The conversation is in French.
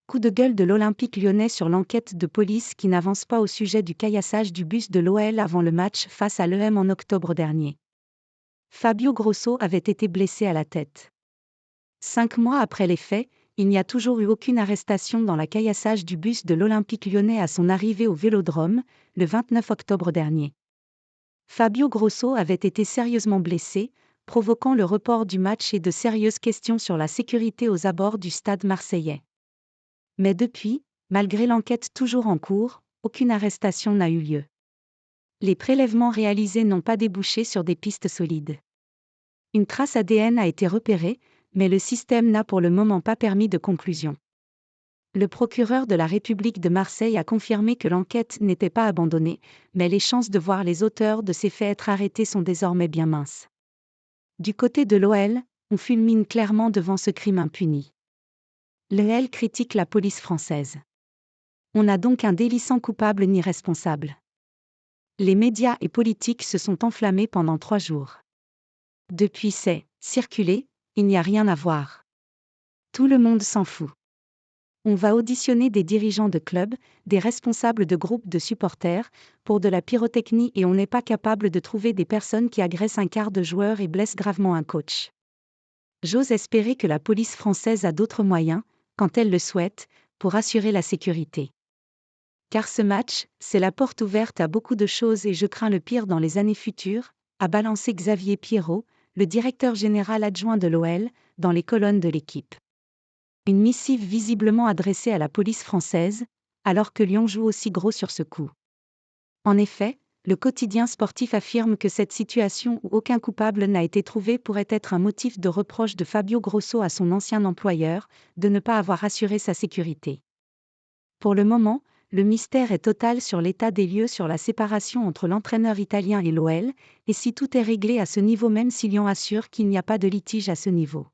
Coup de gueule de l'Olympique lyonnais sur l'enquête de police qui n'avance pas au sujet du caillassage du bus de l'OL avant le match face à l'EM en octobre dernier. Fabio Grosso avait été blessé à la tête. 5 mois après les faits, il n'y a toujours eu aucune arrestation dans le caillassage du bus de l'Olympique lyonnais à son arrivée au Vélodrome, le 29 octobre dernier. Fabio Grosso avait été sérieusement blessé, provoquant le report du match et de sérieuses questions sur la sécurité aux abords du stade marseillais. Mais depuis, malgré l'enquête toujours en cours, aucune arrestation n'a eu lieu. Les prélèvements réalisés n'ont pas débouché sur des pistes solides. Une trace ADN a été repérée, mais le système n'a pour le moment pas permis de conclusion. Le procureur de la République de Marseille a confirmé que l'enquête n'était pas abandonnée, mais les chances de voir les auteurs de ces faits être arrêtés sont désormais bien minces. Du côté de l'OL, on fulmine clairement devant ce crime impuni. L'OL critique la police française. On n'a donc un délit sans coupable ni responsable. Les médias et politiques se sont enflammés pendant 3 jours. Depuis c'est circulé, il n'y a rien à voir. Tout le monde s'en fout. On va auditionner des dirigeants de clubs, des responsables de groupes de supporters, pour de la pyrotechnie et on n'est pas capable de trouver des personnes qui agressent un quart de joueurs et blessent gravement un coach. J'ose espérer que la police française a d'autres moyens, quand elle le souhaite, pour assurer la sécurité. Car ce match, c'est la porte ouverte à beaucoup de choses et je crains le pire dans les années futures, a balancé Xavier Pierrot, le directeur général adjoint de l'OL, dans les colonnes de l'équipe. Une missive visiblement adressée à la police française, alors que Lyon joue aussi gros sur ce coup. En effet, le quotidien sportif affirme que cette situation où aucun coupable n'a été trouvé pourrait être un motif de reproche de Fabio Grosso à son ancien employeur, de ne pas avoir assuré sa sécurité. Pour le moment, le mystère est total sur l'état des lieux sur la séparation entre l'entraîneur italien et l'OL, et si tout est réglé à ce niveau même si Lyon assure qu'il n'y a pas de litige à ce niveau.